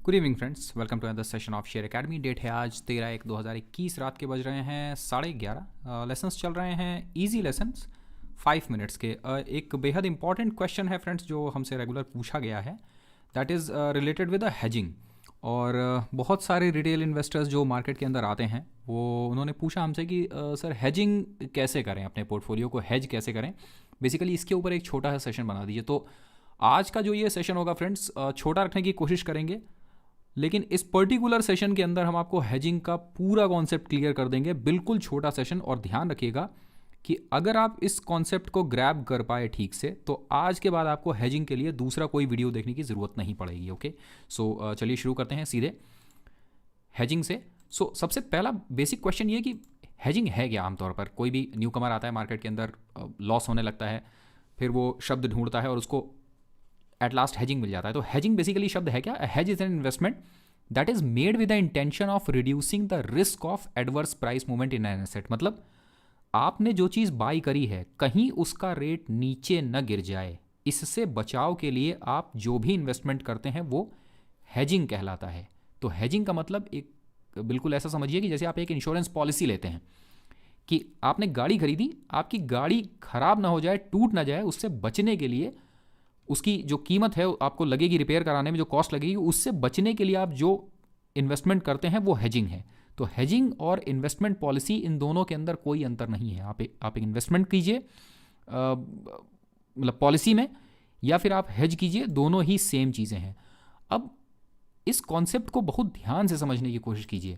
Good evening friends, welcome to another session of share academy. Date है आज 13/1/2021, रात के बज रहे हैं 11:30। लेसन्स चल रहे हैं इजी लेसन्स 5 मिनट्स के। एक बेहद इंपॉर्टेंट क्वेश्चन है फ्रेंड्स जो हमसे रेगुलर पूछा गया है, that is related with a hedging. और बहुत सारे रिटेल इन्वेस्टर्स जो मार्केट के अंदर आते हैं वो उन्होंने पूछा हमसे कि सर हेजिंग कैसे करें, अपने पोर्टफोलियो को हेज कैसे करें। बेसिकली इसके ऊपर एक छोटा सा सेशन बना दीजिए। तो आज का जो ये सेशन होगा फ्रेंड्स, छोटा रखने की कोशिश करेंगे, लेकिन इस पर्टिकुलर सेशन के अंदर हम आपको हेजिंग का पूरा कॉन्सेप्ट क्लियर कर देंगे। बिल्कुल छोटा सेशन, और ध्यान रखिएगा कि अगर आप इस कॉन्सेप्ट को ग्रैब कर पाए ठीक से तो आज के बाद आपको हेजिंग के लिए दूसरा कोई वीडियो देखने की ज़रूरत नहीं पड़ेगी। ओके, सो चलिए शुरू करते हैं सीधे हेजिंग से। सो सबसे पहला बेसिक क्वेश्चन ये कि हेजिंग है क्या। आमतौर पर कोई भी न्यू कमर आता है मार्केट के अंदर, लॉस होने लगता है, फिर वो शब्द ढूंढता है और उसको एट लास्ट हेजिंग मिल जाता है। तो हेजिंग बेसिकली शब्द है क्या। Hedge is an investment that is made with the intention of reducing the risk of adverse price movement in an asset. मतलब आपने जो चीज़ बाई करी है कहीं उसका रेट नीचे न गिर जाए, इससे बचाव के लिए आप जो भी इन्वेस्टमेंट करते हैं वो हेजिंग कहलाता है। तो हेजिंग का मतलब एक बिल्कुल ऐसा समझिए कि जैसे आप एक इंश्योरेंस पॉलिसी लेते हैं कि आपने गाड़ी खरीदी, आपकी गाड़ी खराब ना हो जाए, टूट ना जाए, उससे बचने के लिए उसकी जो कीमत है आपको लगेगी, रिपेयर कराने में जो कॉस्ट लगेगी, उससे बचने के लिए आप जो इन्वेस्टमेंट करते हैं वो हेजिंग है। तो हेजिंग और इन्वेस्टमेंट पॉलिसी, इन दोनों के अंदर कोई अंतर नहीं है। आप एक इन्वेस्टमेंट कीजिए मतलब पॉलिसी में, या फिर आप हेज कीजिए, दोनों ही सेम चीज़ें हैं। अब इस कॉन्सेप्ट को बहुत ध्यान से समझने की कोशिश कीजिए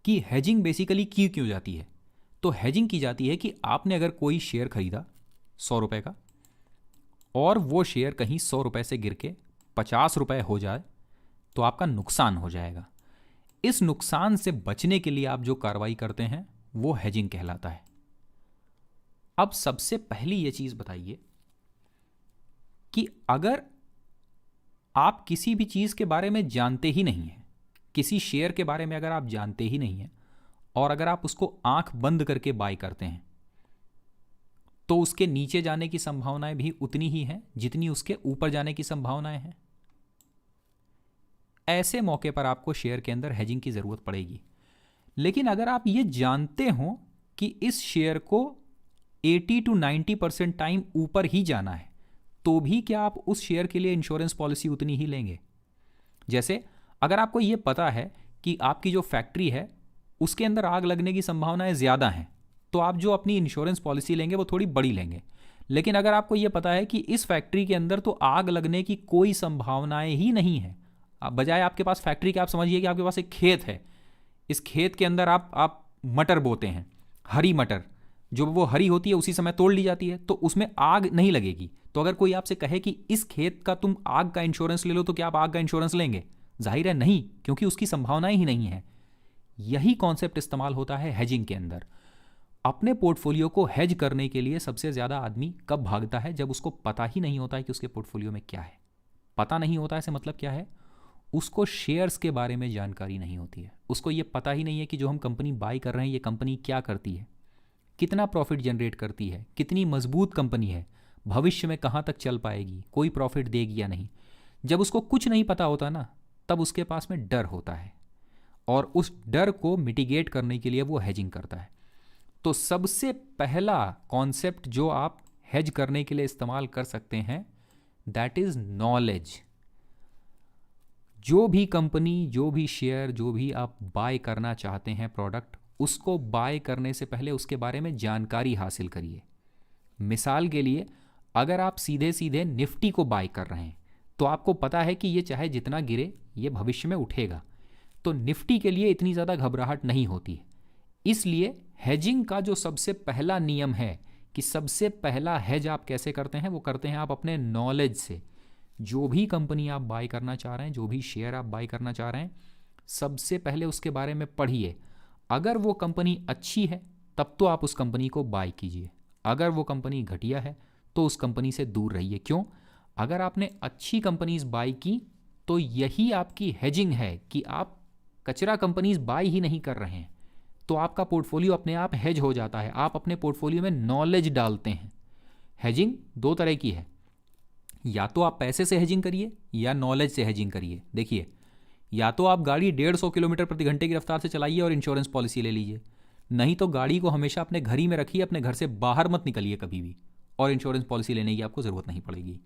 कि हेजिंग बेसिकली की क्यों जाती है। तो हेजिंग की जाती है कि आपने अगर कोई शेयर खरीदा 100 रुपये का, और वो शेयर कहीं 100 रुपये से गिर के 50 रुपये हो जाए तो आपका नुकसान हो जाएगा। इस नुकसान से बचने के लिए आप जो कार्रवाई करते हैं वो हेजिंग कहलाता है। अब सबसे पहली ये चीज़ बताइए कि अगर आप किसी भी चीज़ के बारे में जानते ही नहीं हैं, किसी शेयर के बारे में अगर आप जानते ही नहीं हैं, और अगर आप उसको आंख बंद करके बाय करते हैं, तो उसके नीचे जाने की संभावनाएं भी उतनी ही हैं जितनी उसके ऊपर जाने की संभावनाएं हैं। ऐसे मौके पर आपको शेयर के अंदर हेजिंग की ज़रूरत पड़ेगी। लेकिन अगर आप ये जानते हो कि इस शेयर को 80 to 90% टाइम ऊपर ही जाना है, तो भी क्या आप उस शेयर के लिए इंश्योरेंस पॉलिसी उतनी ही लेंगे। जैसे अगर आपको ये पता है कि आपकी जो फैक्ट्री है उसके अंदर आग लगने की संभावनाएं ज़्यादा हैं, तो आप जो अपनी इंश्योरेंस पॉलिसी लेंगे वो थोड़ी बड़ी लेंगे। लेकिन अगर आपको ये पता है कि इस फैक्ट्री के अंदर तो आग लगने की कोई संभावनाएं ही नहीं है, बजाय आपके पास फैक्ट्री के, आप समझिए कि आपके पास एक खेत है, इस खेत के अंदर आप मटर बोते हैं, हरी मटर, जो वो हरी होती है उसी समय तोड़ ली जाती है, तो उसमें आग नहीं लगेगी। तो अगर कोई आपसे कहे कि इस खेत का तुम आग का इंश्योरेंस ले लो, तो क्या आप आग का इंश्योरेंस लेंगे? जाहिर है नहीं, क्योंकि उसकी संभावनाएं ही नहीं है। यही कॉन्सेप्ट इस्तेमाल होता है हेजिंग के अंदर। अपने पोर्टफोलियो को हेज करने के लिए सबसे ज़्यादा आदमी कब भागता है? जब उसको पता ही नहीं होता है कि उसके पोर्टफोलियो में क्या है। पता नहीं होता है से मतलब क्या है? उसको शेयर्स के बारे में जानकारी नहीं होती है। उसको ये पता ही नहीं है कि जो हम कंपनी बाई कर रहे हैं ये कंपनी क्या करती है, कितना प्रॉफिट जनरेट करती है, कितनी मजबूत कंपनी है, भविष्य में कहाँ तक चल पाएगी, कोई प्रॉफिट देगी या नहीं। जब उसको कुछ नहीं पता होता ना, तब उसके पास में डर होता है, और उस डर को मिटिगेट करने के लिए वो हेजिंग करता है। तो सबसे पहला कॉन्सेप्ट जो आप हेज करने के लिए इस्तेमाल कर सकते हैं, दैट इज नॉलेज। जो भी कंपनी, जो भी शेयर, जो भी आप बाय करना चाहते हैं प्रोडक्ट, उसको बाय करने से पहले उसके बारे में जानकारी हासिल करिए। मिसाल के लिए अगर आप सीधे सीधे निफ्टी को बाय कर रहे हैं, तो आपको पता है कि ये चाहे जितना गिरे ये भविष्य में उठेगा, तो निफ्टी के लिए इतनी ज़्यादा घबराहट नहीं होती है। इसलिए हेजिंग का जो सबसे पहला नियम है कि सबसे पहला हेज आप कैसे करते हैं, वो करते हैं आप अपने नॉलेज से। जो भी कंपनी आप बाय करना चाह रहे हैं, जो भी शेयर आप बाय करना चाह रहे हैं, सबसे पहले उसके बारे में पढ़िए। अगर वो कंपनी अच्छी है तब तो आप उस कंपनी को बाय कीजिए, अगर वो कंपनी घटिया है तो उस कंपनी से दूर रहिए। क्यों? अगर आपने अच्छी कंपनीज बाय की तो यही आपकी हेजिंग है कि आप कचरा कंपनीज बाय ही नहीं कर रहे हैं, तो आपका पोर्टफोलियो अपने आप हेज हो जाता है। आप अपने पोर्टफोलियो में नॉलेज डालते हैं। हेजिंग दो तरह की है, या तो आप पैसे से हेजिंग करिए या नॉलेज से हेजिंग करिए। देखिए, या तो आप गाड़ी 150 किलोमीटर प्रति घंटे की रफ्तार से चलाइए और इंश्योरेंस पॉलिसी ले लीजिए, नहीं तो गाड़ी को हमेशा अपने घर ही में रखिए, अपने घर से बाहर मत निकलिए कभी भी, और इंश्योरेंस पॉलिसी लेने की आपको ज़रूरत नहीं पड़ेगी।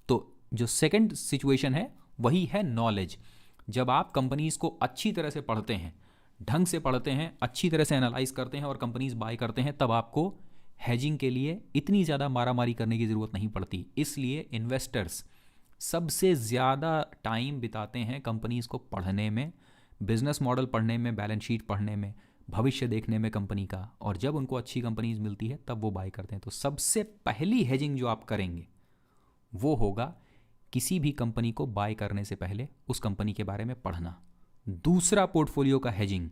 तो जो सेकंड सिचुएशन है वही है नॉलेज। जब आप कंपनीज को अच्छी तरह से पढ़ते हैं, ढंग से पढ़ते हैं, अच्छी तरह से एनालाइज करते हैं और कंपनीज बाय करते हैं, तब आपको हेजिंग के लिए इतनी ज़्यादा मारामारी करने की ज़रूरत नहीं पड़ती। इसलिए इन्वेस्टर्स सबसे ज़्यादा टाइम बिताते हैं कंपनीज को पढ़ने में, बिजनेस मॉडल पढ़ने में, बैलेंस शीट पढ़ने में, भविष्य देखने में कंपनी का, और जब उनको अच्छी कंपनीज मिलती है तब वो बाय करते हैं। तो सबसे पहली हेजिंग जो आप करेंगे वो होगा किसी भी कंपनी को बाय करने से पहले उस कंपनी के बारे में पढ़ना। दूसरा पोर्टफोलियो का हेजिंग,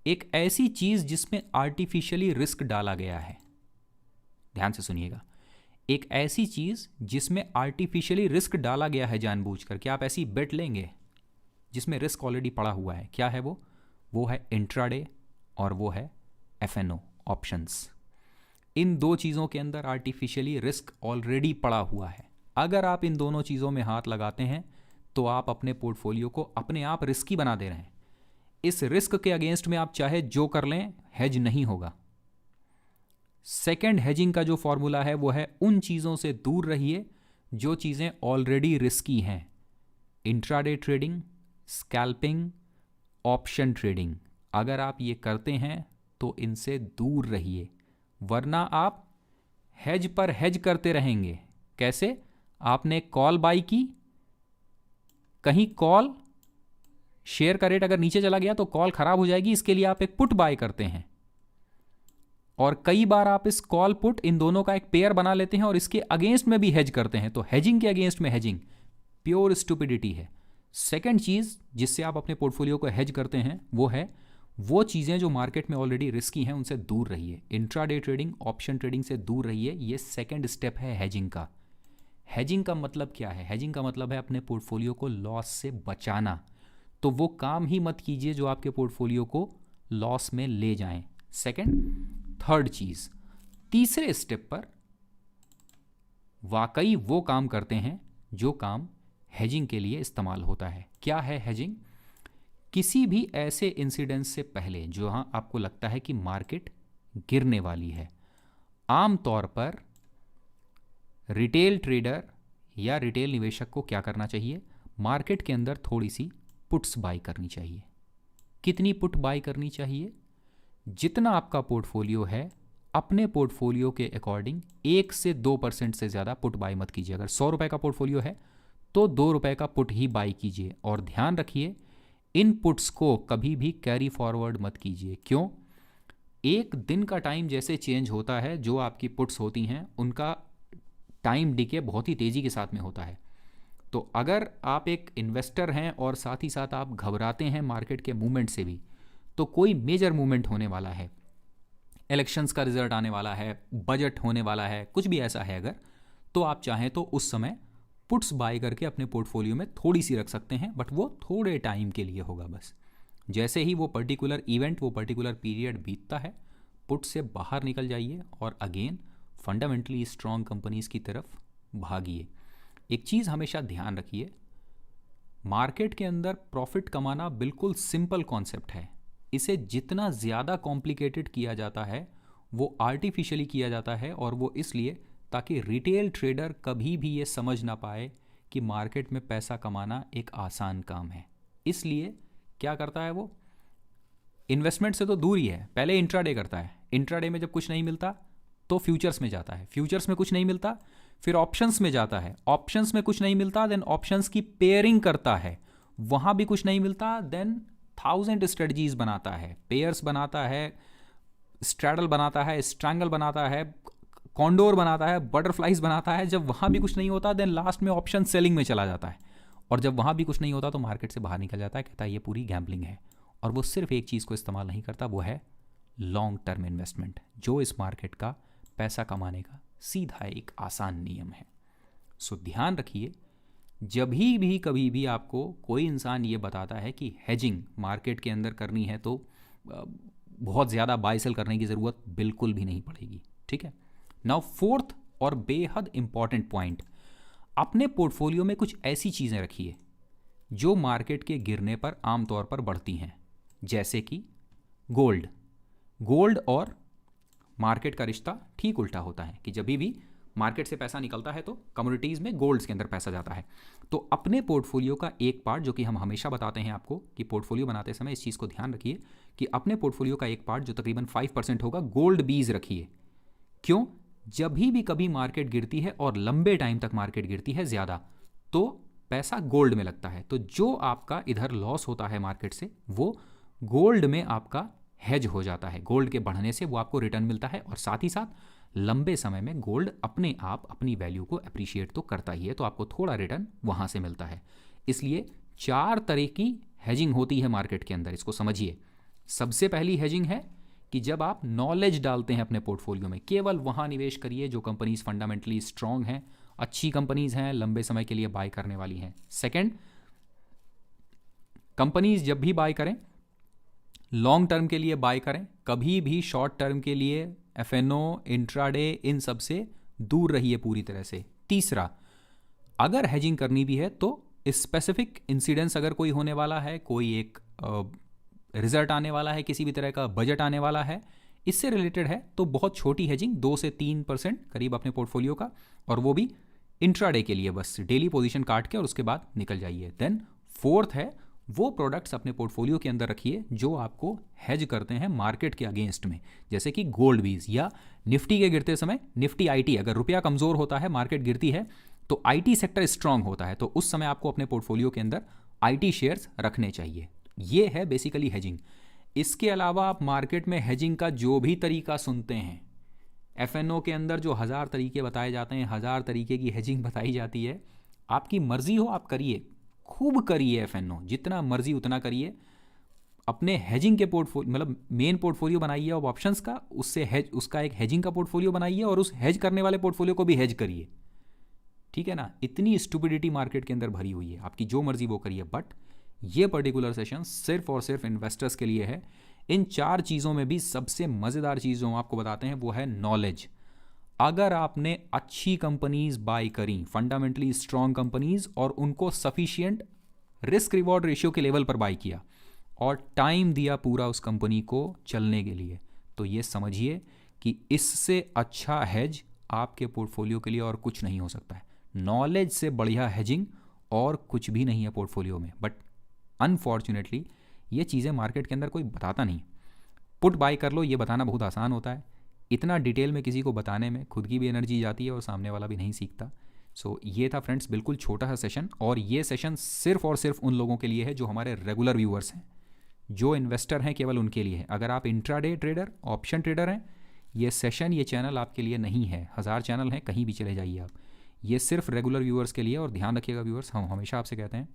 एक ऐसी चीज जिसमें आर्टिफिशियली रिस्क डाला गया है। ध्यान से सुनिएगा, एक ऐसी चीज जिसमें आर्टिफिशियली रिस्क डाला गया है जानबूझकर। क्या आप ऐसी बेट लेंगे जिसमें रिस्क ऑलरेडी पड़ा हुआ है? क्या है वो है इंट्राडे और वो है एफएनओ ऑप्शंस। इन दो चीज़ों के अंदर आर्टिफिशियली रिस्क ऑलरेडी पड़ा हुआ है। अगर आप इन दोनों चीज़ों में हाथ लगाते हैं तो आप अपने पोर्टफोलियो को अपने आप रिस्की बना दे रहे हैं। इस रिस्क के अगेंस्ट में आप चाहे जो कर लें, हेज नहीं होगा। सेकेंड हेजिंग का जो फॉर्मूला है वो है उन चीज़ों से दूर रहिए जो चीज़ें ऑलरेडी रिस्की हैं। Intraday trading, scalping, option trading, अगर आप ये करते हैं तो इनसे दूर रहिए, वरना आप हेज पर हेज करते रहेंगे। कैसे? आपने कॉल बाई की, कहीं कॉल शेयर का रेट अगर नीचे चला गया तो कॉल खराब हो जाएगी, इसके लिए आप एक पुट बाय करते हैं, और कई बार आप इस कॉल पुट इन दोनों का एक पेयर बना लेते हैं और इसके अगेंस्ट में भी हेज करते हैं। तो हेजिंग के अगेंस्ट में हेजिंग प्योर स्टुपिडिटी है। सेकेंड चीज जिससे आप अपने पोर्टफोलियो को हेज करते हैं वो है वो चीज़ें जो मार्केट में ऑलरेडी रिस्की हैं उनसे दूर रहिए। इंट्राडे ट्रेडिंग, ऑप्शन ट्रेडिंग से दूर रहिए। ये सेकंड स्टेप है हेजिंग का। हेजिंग का मतलब क्या है? हेजिंग का मतलब है अपने पोर्टफोलियो को लॉस से बचाना। तो वो काम ही मत कीजिए जो आपके पोर्टफोलियो को लॉस में ले जाएं। सेकंड। थर्ड चीज़, तीसरे स्टेप पर वाकई वो काम करते हैं जो काम हेजिंग के लिए इस्तेमाल होता है। क्या है हेजिंग? किसी भी ऐसे इंसिडेंट से पहले जहां आपको लगता है कि मार्केट गिरने वाली है, आमतौर पर रिटेल ट्रेडर या रिटेल निवेशक को क्या करना चाहिए? मार्केट के अंदर थोड़ी सी पुट्स बाय करनी चाहिए। कितनी पुट बाय करनी चाहिए? जितना आपका पोर्टफोलियो है, अपने पोर्टफोलियो के अकॉर्डिंग 1 से 2% से ज़्यादा पुट बाय मत कीजिए। अगर 100 रुपये का पोर्टफोलियो है तो 2 रुपये का पुट ही बाय कीजिए। और ध्यान रखिए, इन पुट्स को कभी भी कैरी फॉरवर्ड मत कीजिए। क्यों? एक दिन का टाइम जैसे चेंज होता है, जो आपकी पुट्स होती हैं उनका टाइम डिके बहुत ही तेज़ी के साथ में होता है। तो अगर आप एक इन्वेस्टर हैं और साथ ही साथ आप घबराते हैं मार्केट के मूवमेंट से भी, तो कोई मेजर मूवमेंट होने वाला है, इलेक्शंस का रिजल्ट आने वाला है, बजट होने वाला है, कुछ भी ऐसा है अगर, तो आप चाहें तो उस समय पुट्स बाय करके अपने पोर्टफोलियो में थोड़ी सी रख सकते हैं, बट वो थोड़े टाइम के लिए होगा बस। जैसे ही वो पर्टिकुलर इवेंट, वो पर्टिकुलर पीरियड बीतता है, पुट से बाहर निकल जाइए और अगेन फंडामेंटली स्ट्रॉन्ग कंपनीज की तरफ भागिए। एक चीज़ हमेशा ध्यान रखिए, मार्केट के अंदर प्रॉफिट कमाना बिल्कुल सिंपल कॉन्सेप्ट है। इसे जितना ज़्यादा कॉम्प्लिकेटेड किया जाता है वो आर्टिफिशियली किया जाता है, और वो इसलिए ताकि रिटेल ट्रेडर कभी भी ये समझ ना पाए कि मार्केट में पैसा कमाना एक आसान काम है। इसलिए क्या करता है वो? इन्वेस्टमेंट से तो दूर ही है, पहले इंट्राडे करता है। इंट्राडे में जब कुछ नहीं मिलता तो फ्यूचर्स में जाता है, फ्यूचर्स में कुछ नहीं मिलता फिर ऑप्शंस में जाता है, ऑप्शंस में कुछ नहीं मिलता देन ऑप्शंस की पेयरिंग करता है, वहाँ भी कुछ नहीं मिलता देन 1000 स्ट्रेटजीज बनाता है, पेयर्स बनाता है, स्ट्रैडल बनाता है, स्ट्रैंगल बनाता है, कॉन्डोर बनाता है, बटरफ्लाइज बनाता है। जब वहाँ भी कुछ नहीं होता देन लास्ट में ऑप्शन सेलिंग में चला जाता है, और जब वहाँ भी कुछ नहीं होता तो मार्केट से बाहर निकल जाता है, कहता है ये पूरी गैम्बलिंग है। और वो सिर्फ एक चीज़ को इस्तेमाल नहीं करता, वो है लॉन्ग टर्म इन्वेस्टमेंट, जो इस मार्केट का पैसा कमाने का सीधा एक आसान नियम है। सो ध्यान रखिए, जब भी कभी भी आपको कोई इंसान ये बताता है कि हेजिंग मार्केट के अंदर करनी है तो बहुत ज़्यादा बाय सेल करने की ज़रूरत बिल्कुल भी नहीं पड़ेगी। ठीक है। नाउ फोर्थ और बेहद इंपॉर्टेंट पॉइंट, अपने पोर्टफोलियो में कुछ ऐसी चीज़ें रखिए जो मार्केट के गिरने पर आमतौर पर बढ़ती हैं, जैसे कि गोल्ड। गोल्ड और मार्केट का रिश्ता ठीक उल्टा होता है कि जब भी मार्केट से पैसा निकलता है तो कमोडिटीज़ में गोल्ड्स के अंदर पैसा जाता है। तो अपने पोर्टफोलियो का एक पार्ट, जो कि हम हमेशा बताते हैं आपको कि पोर्टफोलियो बनाते समय इस चीज़ को ध्यान रखिए कि अपने पोर्टफोलियो का एक पार्ट जो तकरीबन 5% होगा, गोल्ड बीज रखिए। क्यों? जब भी कभी मार्केट गिरती है और लंबे टाइम तक मार्केट गिरती है ज़्यादा, तो पैसा गोल्ड में लगता है। तो जो आपका इधर लॉस होता है मार्केट से, वो गोल्ड में आपका हेज हो जाता है। गोल्ड के बढ़ने से वो आपको रिटर्न मिलता है और साथ ही साथ लंबे समय में गोल्ड अपने आप अपनी वैल्यू को अप्रिशिएट तो करता ही है, तो आपको थोड़ा रिटर्न वहाँ से मिलता है। इसलिए 4 तरह की हेजिंग होती है मार्केट के अंदर, इसको समझिए। सबसे पहली हेजिंग है कि जब आप नॉलेज डालते हैं अपने पोर्टफोलियो में, केवल वहाँ निवेश करिए जो कंपनीज फंडामेंटली स्ट्रांग हैं, अच्छी कंपनीज हैं, लंबे समय के लिए बाय करने वाली हैं। सेकंड, कंपनीज जब भी बाय करें लॉन्ग टर्म के लिए बाय करें, कभी भी शॉर्ट टर्म के लिए एफएनओ, इंट्राडे, इन सब से दूर रहिए पूरी तरह से। तीसरा, अगर हेजिंग करनी भी है तो स्पेसिफिक इंसिडेंस अगर कोई होने वाला है, कोई एक रिजल्ट आने वाला है, किसी भी तरह का बजट आने वाला है, इससे रिलेटेड है, तो बहुत छोटी हेजिंग 2 से 3% करीब अपने पोर्टफोलियो का, और वो भी इंट्राडे के लिए, बस डेली पोजीशन काट के और उसके बाद निकल जाइए। देन फोर्थ है, वो प्रोडक्ट्स अपने पोर्टफोलियो के अंदर रखिए जो आपको हेज करते हैं मार्केट के अगेंस्ट में, जैसे कि गोल्ड बीज या निफ्टी के गिरते समय निफ्टी आईटी। अगर रुपया कमज़ोर होता है, मार्केट गिरती है, तो आईटी सेक्टर स्ट्रांग होता है, तो उस समय आपको अपने पोर्टफोलियो के अंदर आईटी शेयर्स रखने चाहिए। ये है बेसिकली हेजिंग। इसके अलावा आप मार्केट में हेजिंग का जो भी तरीका सुनते हैं, एफएनओ के अंदर जो 1000 तरीके बताए जाते हैं, 1000 तरीके की हेजिंग बताई जाती है, आपकी मर्जी हो आप करिए, खूब करिए एफएनओ, जितना मर्जी उतना करिए। अपने हेजिंग के पोर्टफोलियो, मतलब मेन पोर्टफोलियो बनाइए और ऑप्शंस का, उससे हेज, उसका एक हेजिंग का पोर्टफोलियो बनाइए और उस हेज करने वाले पोर्टफोलियो को भी हेज करिए। ठीक है ना? इतनी स्टुपिडिटी मार्केट के अंदर भरी हुई है, आपकी जो मर्जी वो करिए। बट ये पर्टिकुलर सेशन सिर्फ और सिर्फ इन्वेस्टर्स के लिए है। इन 4 चीज़ों में भी सबसे मज़ेदार चीज़ जो हम आपको बताते हैं वो है नॉलेज। अगर आपने अच्छी कंपनीज बाय करी, फंडामेंटली स्ट्रांग कंपनीज, और उनको सफिशिएंट रिस्क रिवॉर्ड रेशियो के लेवल पर बाय किया और टाइम दिया पूरा उस कंपनी को चलने के लिए, तो ये समझिए कि इससे अच्छा हेज आपके पोर्टफोलियो के लिए और कुछ नहीं हो सकता है। नॉलेज से बढ़िया हेजिंग और कुछ भी नहीं है पोर्टफोलियो में। बट अनफॉर्चुनेटली ये चीज़ें मार्केट के अंदर कोई बताता नहीं। पुट बाय कर लो, ये बताना बहुत आसान होता है, इतना डिटेल में किसी को बताने में खुद की भी एनर्जी जाती है और सामने वाला भी नहीं सीखता। सो ये था फ्रेंड्स बिल्कुल छोटा सा सेशन, और ये सेशन सिर्फ और सिर्फ उन लोगों के लिए है जो हमारे रेगुलर व्यूअर्स हैं, जो इन्वेस्टर हैं, केवल उनके लिए है। अगर आप इंट्राडे ट्रेडर, ऑप्शन ट्रेडर हैं, ये सेशन, ये चैनल आपके लिए नहीं है। 1000 चैनल हैं, कहीं भी चले जाइए आप, ये सिर्फ रेगुलर व्यूअर्स के लिए। और ध्यान रखिएगा व्यूअर्स, हम हमेशा आपसे कहते हैं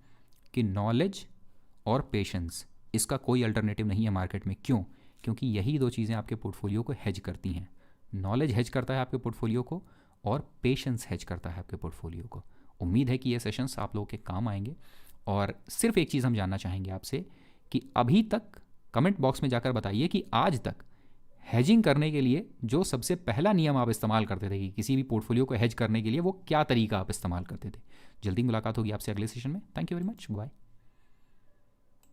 कि नॉलेज और पेशेंस, इसका कोई अल्टरनेटिव नहीं है मार्केट में। क्यों? क्योंकि यही 2 चीज़ें आपके पोर्टफोलियो को हेज करती हैं। नॉलेज हेज करता है आपके पोर्टफोलियो को, और पेशेंस हेज करता है आपके पोर्टफोलियो को। उम्मीद है कि ये सेशंस आप लोगों के काम आएंगे। और सिर्फ एक चीज़ हम जानना चाहेंगे आपसे कि अभी तक कमेंट बॉक्स में जाकर बताइए कि आज तक हेजिंग करने के लिए जो सबसे पहला नियम आप इस्तेमाल करते थे, कि किसी भी पोर्टफोलियो को हेज करने के लिए वो क्या तरीका आप इस्तेमाल करते थे। जल्दी मुलाकात होगी आपसे अगले सेशन में। Thank you very much, bye.